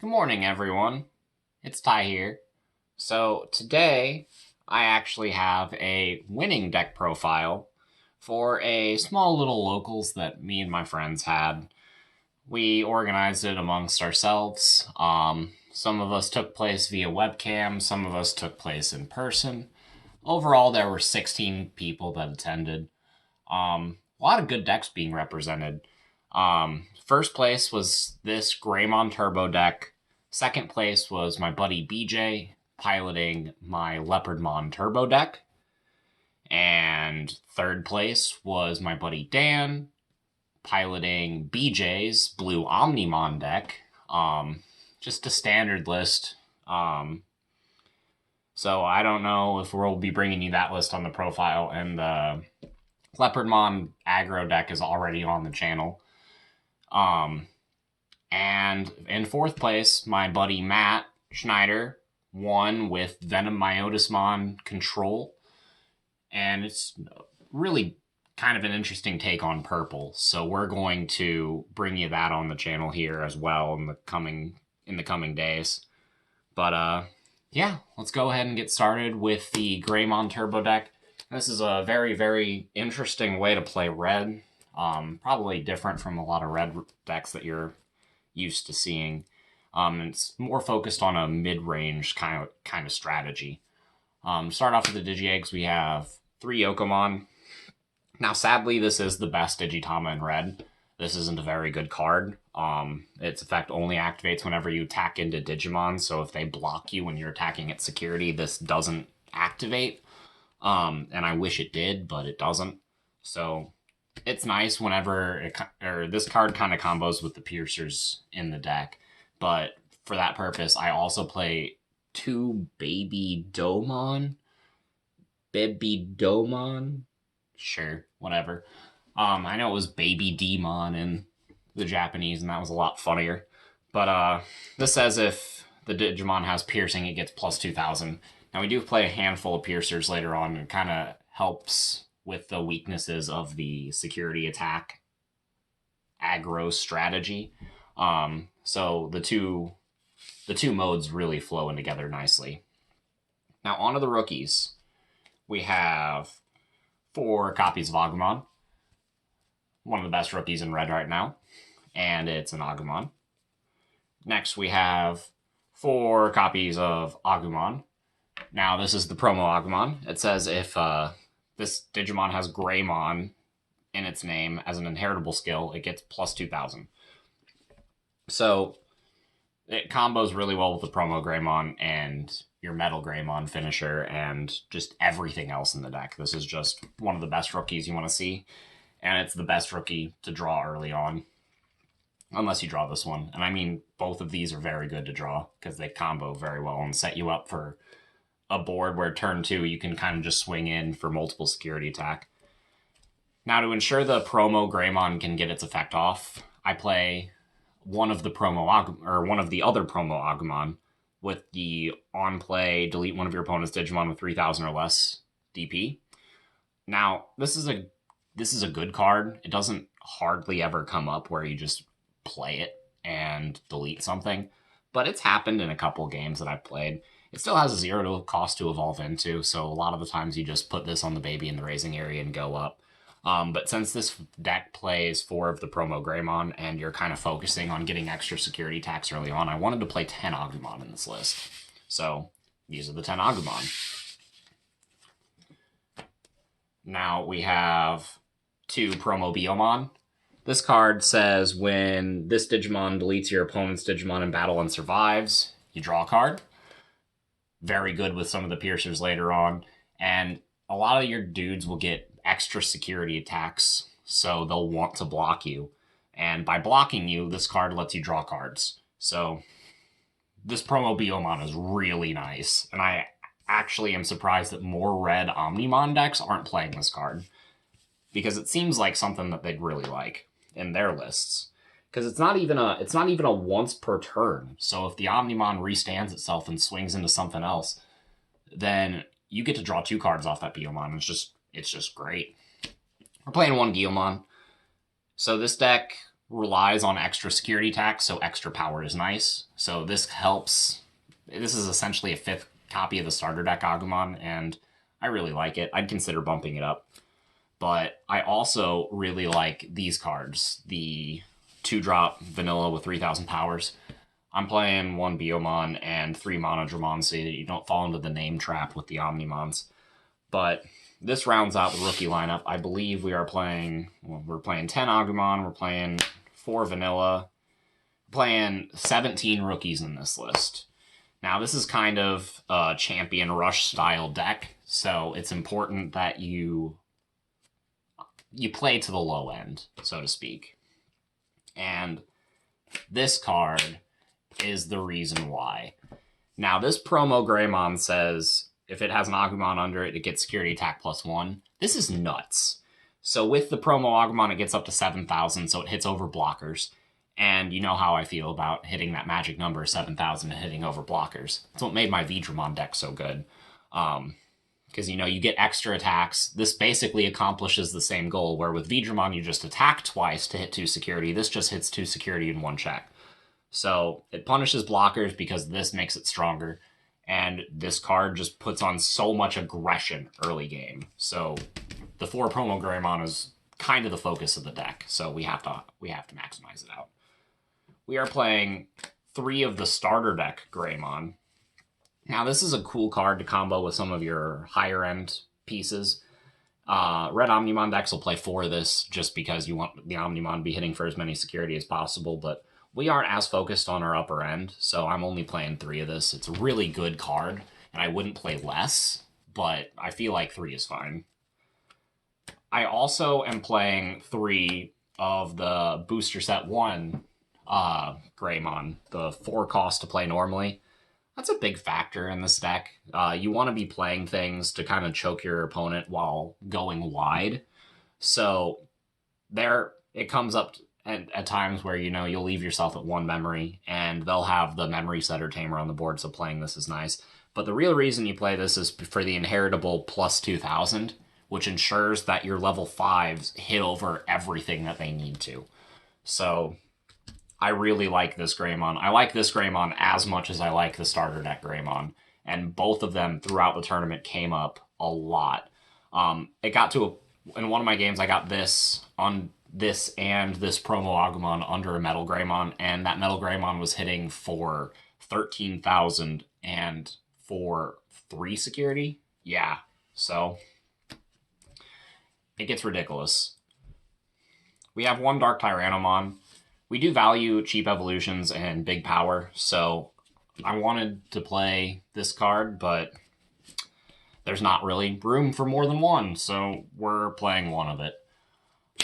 Good morning, everyone. It's Ty here. So, today I actually have a winning deck profile for a small little locals that me and my friends had. We organized it amongst ourselves. Some of us took place via webcam, some of us took place in person. Overall, there were 16 people that attended. A lot of good decks being represented. First place was this Greymon Turbo deck. Second place was my buddy BJ piloting my Leopardmon Turbo deck. And third place was my buddy Dan piloting BJ's Blue Omnimon deck. Just a standard list. So I don't know if we'll be bringing you that list on the profile, and the Leopardmon Aggro deck is already on the channel. And in fourth place, my buddy Matt Schneider won with Venom Myotismon Control. And it's really kind of an interesting take on purple. So we're going to bring you that on the channel here as well in the coming days. But yeah, let's go ahead and get started with the Greymon Turbo deck. This is a very, very interesting way to play red. Probably different from a lot of red decks that you're used to seeing. It's more focused on a mid-range kind of strategy. Start off with the Digi-Eggs, we have 3 Yokomon. Now, sadly, this is the best Digitama in red. This isn't a very good card. Its effect only activates whenever you attack into Digimon, so if they block you when you're attacking its security, this doesn't activate. And I wish it did, but it doesn't. So it's nice whenever this card kind of combos with the piercers in the deck, but for that purpose, I also play 2 Baby Domon. Sure, whatever. I know it was Baby Demon in the Japanese, and that was a lot funnier. But this says if the Digimon has piercing, it gets plus 2,000. Now we do play a handful of piercers later on, and it kind of helps with the weaknesses of the security attack aggro strategy. So the two modes really flow in together nicely. Now onto the rookies. We have 4 copies of Agumon. One of the best rookies in red right now. And it's an Agumon. Next we have 4 copies of Agumon. Now this is the promo Agumon. It says if this Digimon has Greymon in its name as an inheritable skill, it gets plus 2,000. So it combos really well with the promo Greymon and your Metal Greymon finisher and just everything else in the deck. This is just one of the best rookies you want to see, and it's the best rookie to draw early on, unless you draw this one. And I mean, both of these are very good to draw because they combo very well and set you up for a board where turn 2 you can kind of just swing in for multiple security attack. Now, to ensure the promo Greymon can get its effect off, I play one of the other promo Agumon with the on play delete one of your opponent's Digimon with 3,000 or less DP. Now, this is a good card. It doesn't hardly ever come up where you just play it and delete something, but it's happened in a couple games that I've played. It still has a 0 cost to evolve into, so a lot of the times you just put this on the baby in the raising area and go up. But since this deck plays 4 of the promo Greymon and you're kind of focusing on getting extra security attacks early on, I wanted to play 10 Agumon in this list. So these are the 10 Agumon. Now we have 2 promo Biomon. This card says when this Digimon deletes your opponent's Digimon in battle and survives, you draw a card. Very good with some of the piercers later on, and a lot of your dudes will get extra security attacks, so they'll want to block you, and by blocking you, this card lets you draw cards. So this promo Biomon is really nice, and I actually am surprised that more red Omnimon decks aren't playing this card, because it seems like something that they'd really like in their lists. Because it's not even a once per turn. So if the Omnimon restands itself and swings into something else, then you get to draw 2 cards off that Biomon. It's just great. We're playing 1 Guilmon. So this deck relies on extra security tax, so extra power is nice. So this helps. This is essentially a 5th copy of the starter deck Agumon, and I really like it. I'd consider bumping it up. But I also really like these cards. The 2-drop vanilla with 3,000 powers. I'm playing 1 Biomon and 3 Monodramon so that you don't fall into the name trap with the Omnimons. But this rounds out the rookie lineup. I believe we're playing 10 Agumon, we're playing 4 vanilla, playing 17 rookies in this list. Now, this is kind of a Champion Rush style deck, so it's important that you play to the low end, so to speak. And this card is the reason why. Now, this promo Greymon says if it has an Agumon under it, it gets security attack +1. This is nuts. So with the promo Agumon, it gets up to 7,000, so it hits over blockers. And you know how I feel about hitting that magic number 7,000 and hitting over blockers. That's what made my Venom deck so good. Because, you get extra attacks. This basically accomplishes the same goal, where with Venom, you just attack twice to hit 2 security. This just hits 2 security in 1 check. So it punishes blockers because this makes it stronger. And this card just puts on so much aggression early game. So the 4 promo Greymon is kind of the focus of the deck. So we have to maximize it out. We are playing 3 of the starter deck Greymon. Now, this is a cool card to combo with some of your higher-end pieces. Red Omnimon decks will play 4 of this just because you want the Omnimon to be hitting for as many security as possible, but we aren't as focused on our upper end, so I'm only playing 3 of this. It's a really good card, and I wouldn't play less, but I feel like 3 is fine. I also am playing 3 of the Booster Set 1 Greymon, the 4 cost to play normally. That's a big factor in this deck. You want to be playing things to kind of choke your opponent while going wide. So there, it comes up at times where, you'll leave yourself at 1 memory, and they'll have the memory setter tamer on the board, so playing this is nice. But the real reason you play this is for the inheritable plus 2,000, which ensures that your level 5s hit over everything that they need to. So I really like this Greymon. I like this Greymon as much as I like the starter deck Greymon. And both of them throughout the tournament came up a lot. It got to in one of my games, I got this on this and this promo Agumon under a Metal Greymon, and that Metal Greymon was hitting for 13,000 and for 3 security. Yeah, so it gets ridiculous. We have 1 Dark Tyrannomon. We do value cheap evolutions and big power, so I wanted to play this card, but there's not really room for more than 1, so we're playing 1 of it.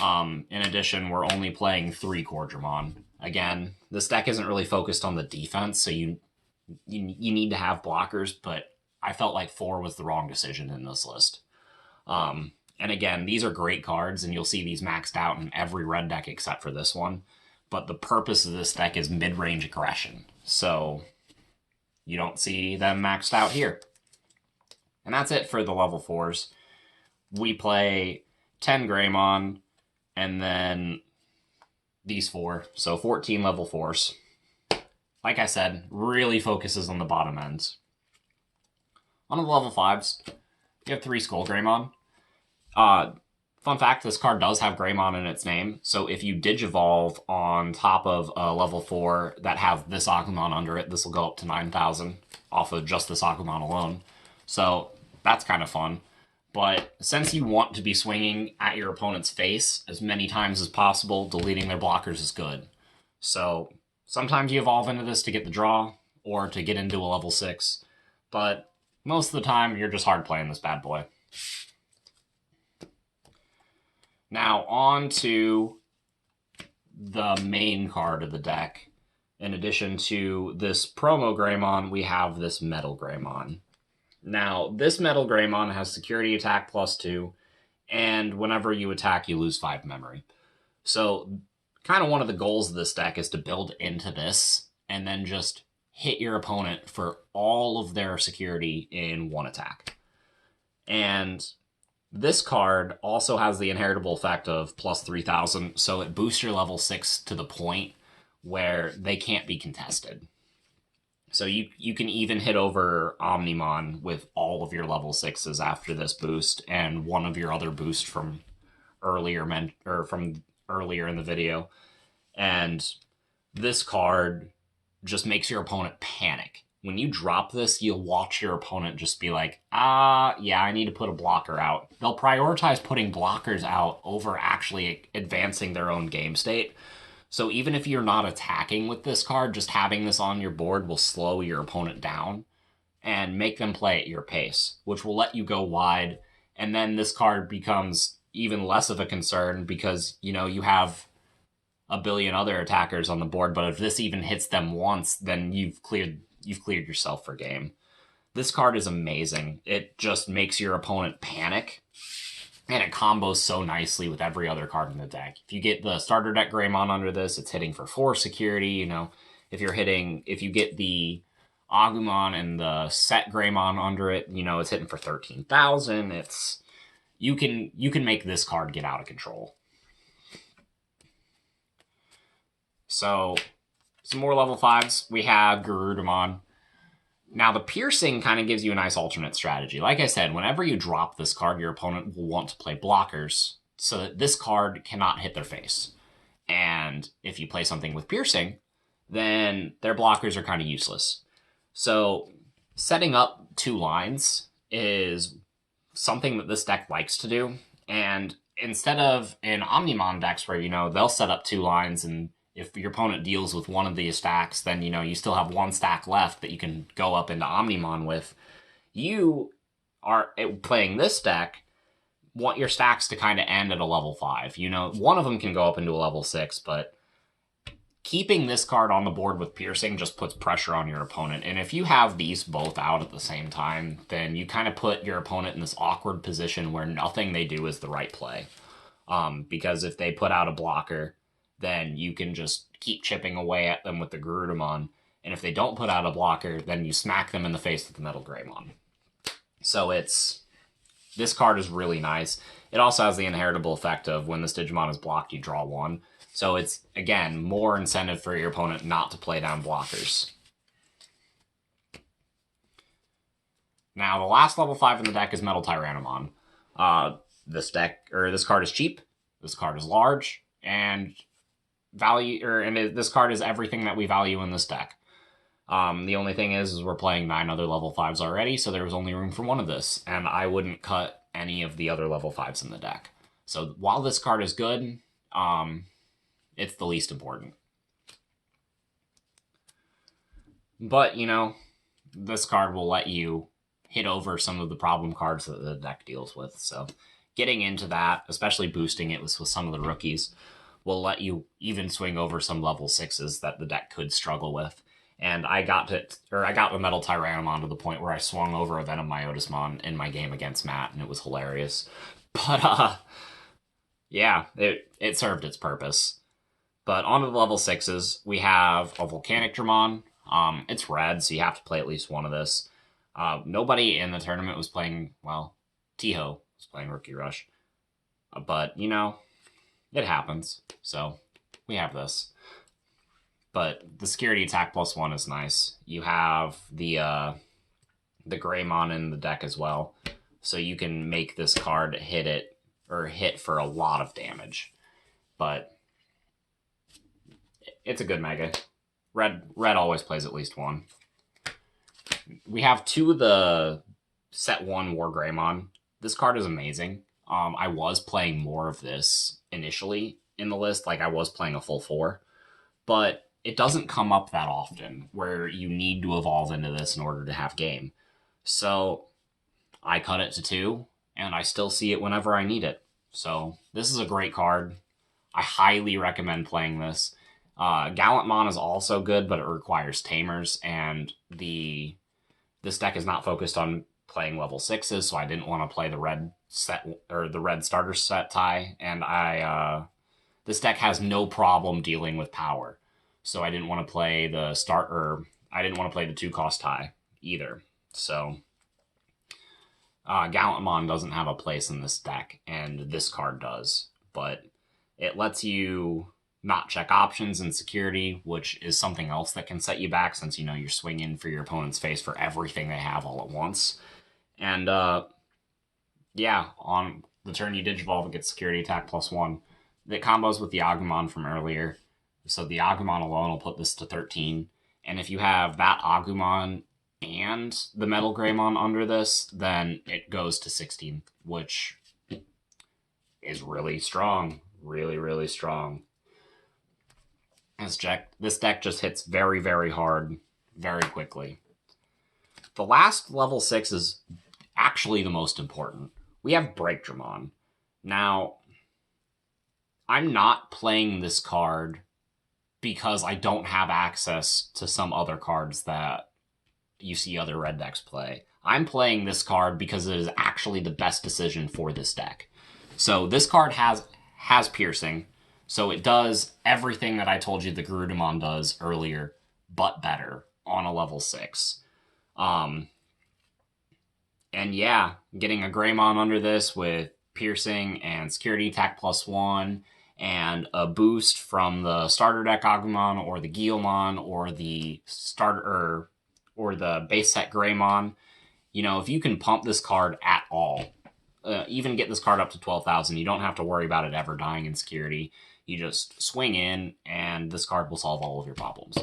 In addition, we're only playing 3 Cordramon. Again, this deck isn't really focused on the defense, so you need to have blockers, but I felt like 4 was the wrong decision in this list. And again, these are great cards, and you'll see these maxed out in every red deck except for this one. But the purpose of this deck is mid-range aggression, so you don't see them maxed out here. And that's it for the level 4s. We play 10 Greymon, and then these 4, so 14 level 4s. Like I said, really focuses on the bottom ends. On the level 5s, you have 3 Skull Greymon. Fun fact, this card does have Greymon in its name, so if you Digivolve on top of a level 4 that have this Agumon under it, this will go up to 9,000 off of just this Agumon alone. So that's kind of fun. But since you want to be swinging at your opponent's face as many times as possible, deleting their blockers is good. So sometimes you evolve into this to get the draw or to get into a level 6, but most of the time you're just hard playing this bad boy. Now, on to the main card of the deck. In addition to this promo Greymon, we have this Metal Greymon. Now, this Metal Greymon has security attack +2, and whenever you attack, you lose 5 memory. So, kind of one of the goals of this deck is to build into this, and then just hit your opponent for all of their security in 1 attack. And This card also has the inheritable effect of plus 3,000, so it boosts your level 6 to the point where they can't be contested. So you can even hit over Omnimon with all of your level 6s after this boost, and one of your other boosts from earlier in the video. And this card just makes your opponent panic. When you drop this, you'll watch your opponent just be like, yeah, I need to put a blocker out. They'll prioritize putting blockers out over actually advancing their own game state. So even if you're not attacking with this card, just having this on your board will slow your opponent down and make them play at your pace, which will let you go wide. And then this card becomes even less of a concern because, you have a billion other attackers on the board, but if this even hits them once, then you've cleared yourself for game. This card is amazing. It just makes your opponent panic, and it combos so nicely with every other card in the deck. If you get the starter deck Greymon under this, it's hitting for 4 security. If you get the Agumon and the set Greymon under it, it's hitting for 13,000. You can make this card get out of control. So, some more level 5s. We have Garudamon. Now, the piercing kind of gives you a nice alternate strategy. Like I said, whenever you drop this card, your opponent will want to play blockers so that this card cannot hit their face. And if you play something with piercing, then their blockers are kind of useless. So, setting up 2 lines is something that this deck likes to do. And instead of in Omnimon decks where, they'll set up 2 lines, and if your opponent deals with one of these stacks, then, you still have 1 stack left that you can go up into Omnimon with. You are playing this deck, want your stacks to kind of end at a level 5. One of them can go up into a level 6, but keeping this card on the board with piercing just puts pressure on your opponent. And if you have these both out at the same time, then you kind of put your opponent in this awkward position where nothing they do is the right play. Because if they put out a blocker, then you can just keep chipping away at them with the Garudamon. And if they don't put out a blocker, then you smack them in the face with the Metal Greymon. So this card is really nice. It also has the inheritable effect of when this Digimon is blocked, you draw 1. So it's, again, more incentive for your opponent not to play down blockers. Now, the last level 5 in the deck is Metal Tyrannomon. This card is cheap. This card is large, and this card is everything that we value in this deck. The only thing is we're playing 9 other level 5s already, so there was only room for 1 of this, and I wouldn't cut any of the other level 5s in the deck. So while this card is good, it's the least important. But, this card will let you hit over some of the problem cards that the deck deals with. So getting into that, especially boosting it with some of the rookies, will let you even swing over some level 6s that the deck could struggle with. And I got the Metal Tyrannomon to the point where I swung over a Venom Myotismon in my game against Matt, and it was hilarious. But, yeah, it served its purpose. But on to the level 6s, we have a Volcanic Dramon. It's red, so you have to play at least 1 of this. Nobody in the tournament was playing, Tiho was playing Rookie Rush. But, it happens. So, we have this. But the security attack +1 is nice. You have the Greymon in the deck as well. So you can make this card hit for a lot of damage. But it's a good mega. Red always plays at least 1. We have 2 of the set 1 War Greymon. This card is amazing. I was playing more of this initially in the list. I was playing a full 4. But it doesn't come up that often where you need to evolve into this in order to have game. So I cut it to 2, and I still see it whenever I need it. So this is a great card. I highly recommend playing this. Gallantmon is also good, but it requires tamers, and this deck is not focused on playing level 6s, so I didn't want to play the red set or the red starter set tie, and this deck has no problem dealing with power. So I didn't want to play the 2-cost tie either. So Gallantmon doesn't have a place in this deck, and this card does. But it lets you not check options and security, which is something else that can set you back since, you know, you're swinging for your opponent's face for everything they have all at once. And, yeah, on the turn you Digivolve, it gets security attack +1. That combos with the Agumon from earlier. So the Agumon alone will put this to 13. And if you have that Agumon and the Metal Greymon under this, then it goes to 16, which is really strong. Really, really strong. This deck just hits very, very hard, very quickly. The last level 6 is actually the most important. We have Breakdramon. Now, I'm not playing this card because I don't have access to some other cards that you see other red decks play. I'm playing this card because it is actually the best decision for this deck. So this card has piercing, so it does everything that I told you the Garudamon does earlier, but better on a level 6. And yeah, getting a Greymon under this with piercing and security attack +1 and a boost from the starter deck Agumon or the Guilmon or the starter or the base set Greymon. You know, if you can pump this card at all, even get this card up to 12,000, you don't have to worry about it ever dying in security. You just swing in, and this card will solve all of your problems.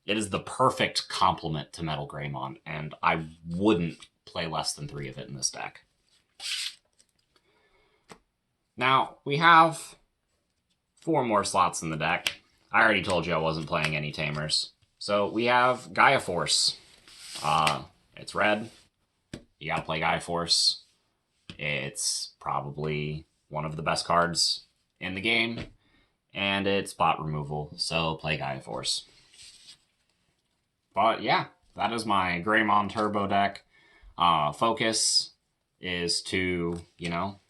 It is the perfect complement to Metal Greymon, and I wouldn't play less than 3 of it in this deck. Now, we have 4 more slots in the deck. I already told you I wasn't playing any Tamers. So we have Gaia Force. It's red. You gotta play Gaia Force. It's probably one of the best cards in the game. And it's spot removal, so play Gaia Force. But yeah, that is my Greymon Turbo deck. Focus is to, you know,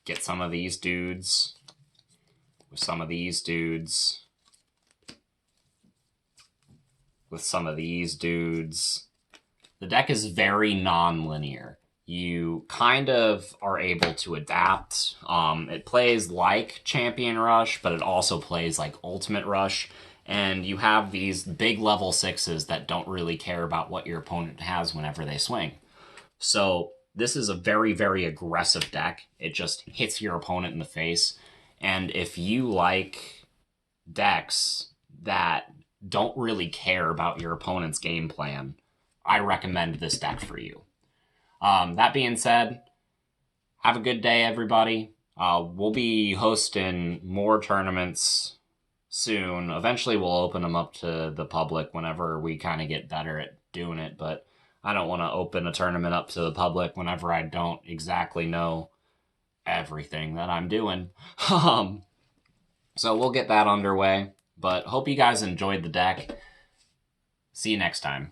get some of these dudes with some of these dudes with some of these dudes. The deck is very non-linear. You kind of are able to adapt. It plays like Champion Rush, but it also plays like Ultimate Rush. And you have these big level 6s that don't really care about what your opponent has whenever they swing. So this is a very, very aggressive deck. It just hits your opponent in the face. And if you like decks that don't really care about your opponent's game plan, I recommend this deck for you. That being said, have a good day, everybody. We'll be hosting more tournaments soon. Eventually, we'll open them up to the public whenever we kind of get better at doing it, but I don't want to open a tournament up to the public whenever I don't exactly know everything that I'm doing. So we'll get that underway, but hope you guys enjoyed the deck. See you next time.